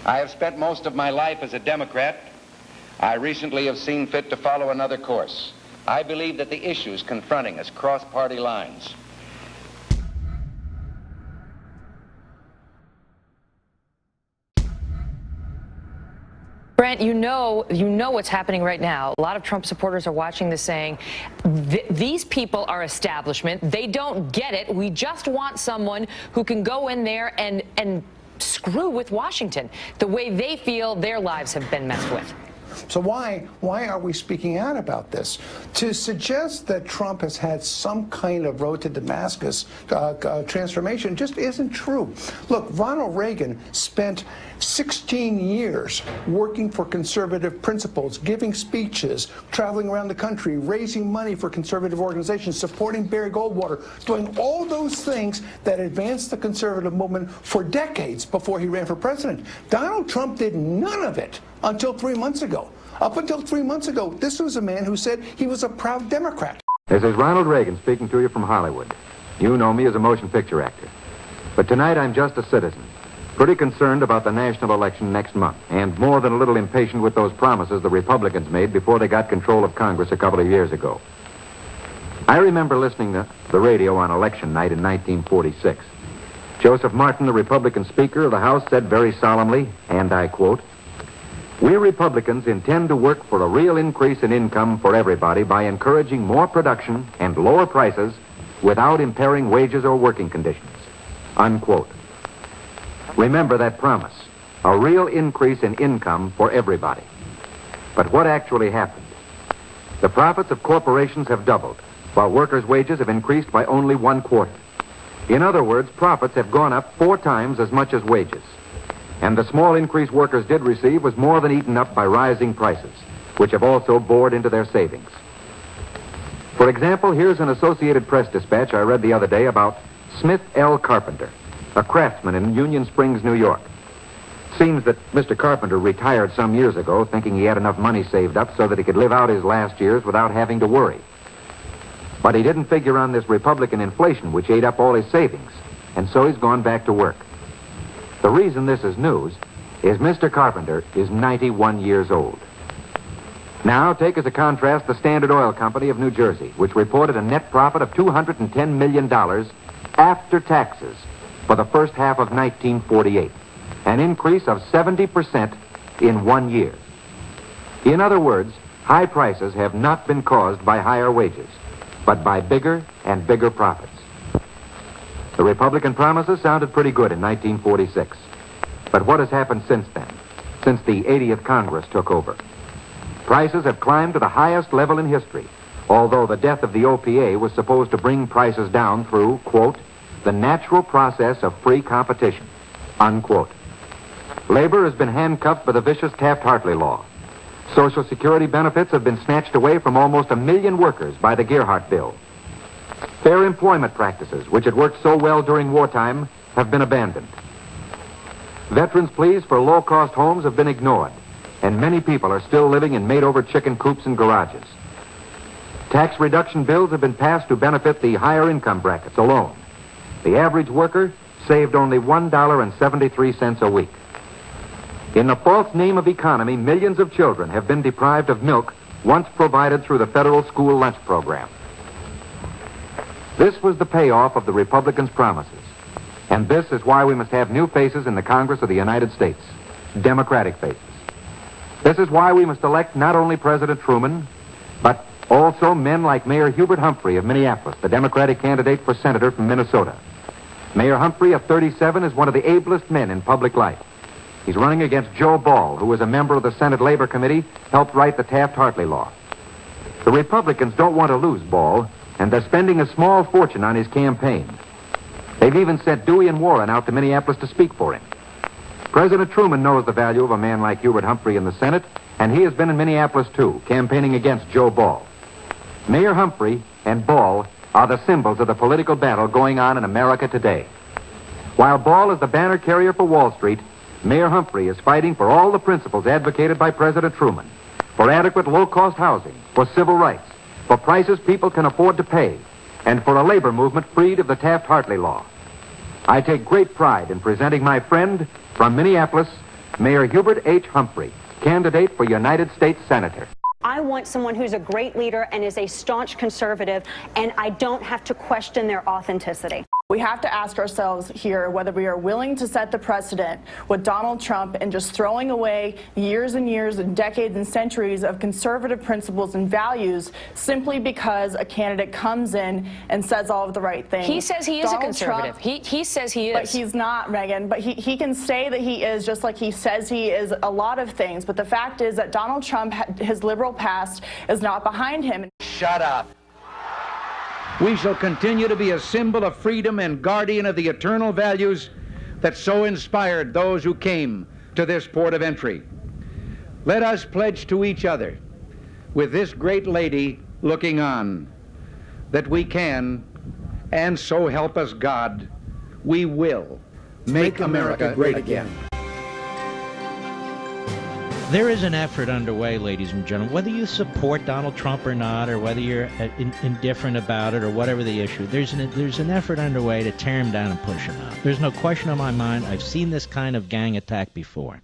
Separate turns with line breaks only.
I have spent most of my life as a Democrat. I recently have seen fit to follow another course. I believe that the issues confronting us cross party lines.
Brent, you know what's happening right now. A lot of Trump supporters are watching this saying, these people are establishment. They don't get it. We just want someone who can go in there and screw with Washington the way they feel their lives have been messed with.
So why are we speaking out about this? To suggest that Trump has had some kind of road to Damascus transformation just isn't true. Look, Ronald Reagan spent 16 years working for conservative principles, giving speeches, traveling around the country, raising money for conservative organizations, supporting Barry Goldwater, doing all those things that advanced the conservative movement for decades before he ran for president. Donald Trump did none of it until 3 months ago. Up until 3 months ago, this was a man who said he was a proud Democrat.
This is Ronald Reagan speaking to you from Hollywood. You know me as a motion picture actor. But tonight I'm just a citizen, pretty concerned about the national election next month, and more than a little impatient with those promises the Republicans made before they got control of Congress a couple of years ago. I remember listening to the radio on election night in 1946. Joseph Martin, the Republican Speaker of the House, said very solemnly, and I quote, "We Republicans intend to work for a real increase in income for everybody by encouraging more production and lower prices without impairing wages or working conditions." Unquote. Remember that promise, a real increase in income for everybody. But what actually happened? The profits of corporations have doubled, while workers' wages have increased by only 1/4. In other words, profits have gone up 4 times as much as wages. And the small increase workers did receive was more than eaten up by rising prices, which have also bored into their savings. For example, here's an Associated Press dispatch I read the other day about Smith L. Carpenter, a craftsman in Union Springs, New York. Seems that Mr. Carpenter retired some years ago thinking he had enough money saved up so that he could live out his last years without having to worry. But he didn't figure on this Republican inflation, which ate up all his savings, and so he's gone back to work. The reason this is news is Mr. Carpenter is 91 years old. Now, take as a contrast the Standard Oil Company of New Jersey, which reported a net profit of $210 million after taxes for the first half of 1948, an increase of 70% in 1 year. In other words, high prices have not been caused by higher wages, but by bigger and bigger profits. The Republican promises sounded pretty good in 1946. But what has happened since then, since the 80th Congress took over? Prices have climbed to the highest level in history, although the death of the OPA was supposed to bring prices down through, quote, the natural process of free competition, unquote. Labor has been handcuffed by the vicious Taft-Hartley law. Social Security benefits have been snatched away from almost 1 million workers by the Gearhart bill. Fair employment practices, which had worked so well during wartime, have been abandoned. Veterans' pleas for low-cost homes have been ignored, and many people are still living in made-over chicken coops and garages. Tax reduction bills have been passed to benefit the higher income brackets alone. The average worker saved only $1.73 a week. In the false name of economy, millions of children have been deprived of milk once provided through the federal school lunch program. This was the payoff of the Republicans' promises. And this is why we must have new faces in the Congress of the United States, Democratic faces. This is why we must elect not only President Truman, but also men like Mayor Hubert Humphrey of Minneapolis, the Democratic candidate for senator from Minnesota. Mayor Humphrey, of 37, is one of the ablest men in public life. He's running against Joe Ball, who was a member of the Senate Labor Committee, helped write the Taft-Hartley law. The Republicans don't want to lose Ball, and they're spending a small fortune on his campaign. They've even sent Dewey and Warren out to Minneapolis to speak for him. President Truman knows the value of a man like Hubert Humphrey in the Senate, and he has been in Minneapolis, too, campaigning against Joe Ball. Mayor Humphrey and Ball are the symbols of the political battle going on in America today. While Ball is the banner carrier for Wall Street, Mayor Humphrey is fighting for all the principles advocated by President Truman, for adequate low-cost housing, for civil rights, for prices people can afford to pay, and for a labor movement freed of the Taft-Hartley law. I take great pride in presenting my friend from Minneapolis, Mayor Hubert H. Humphrey, candidate for United States Senator.
I want someone who's a great leader and is a staunch conservative, and I don't have to question their authenticity.
We have to ask ourselves here whether we are willing to set the precedent with Donald Trump and just throwing away years and years and decades and centuries of conservative principles and values simply because a candidate comes in and says all of the right things.
He says he is
Donald
a conservative.
Trump,
He says he is.
But he's not, Megan. But he can say that he is, just like he says he is a lot of things. But the fact is that Donald Trump, his liberal past is not behind him.
Shut up.
We shall continue to be a symbol of freedom and guardian of the eternal values that so inspired those who came to this port of entry. Let us pledge to each other, with this great lady looking on, that we can, and so help us God, we will make America great again.
There is an effort underway, ladies and gentlemen, whether you support Donald Trump or not, or whether you're indifferent about it, or whatever the issue, there's an effort underway to tear him down and push him out. There's no question in my mind. I've seen this kind of gang attack before.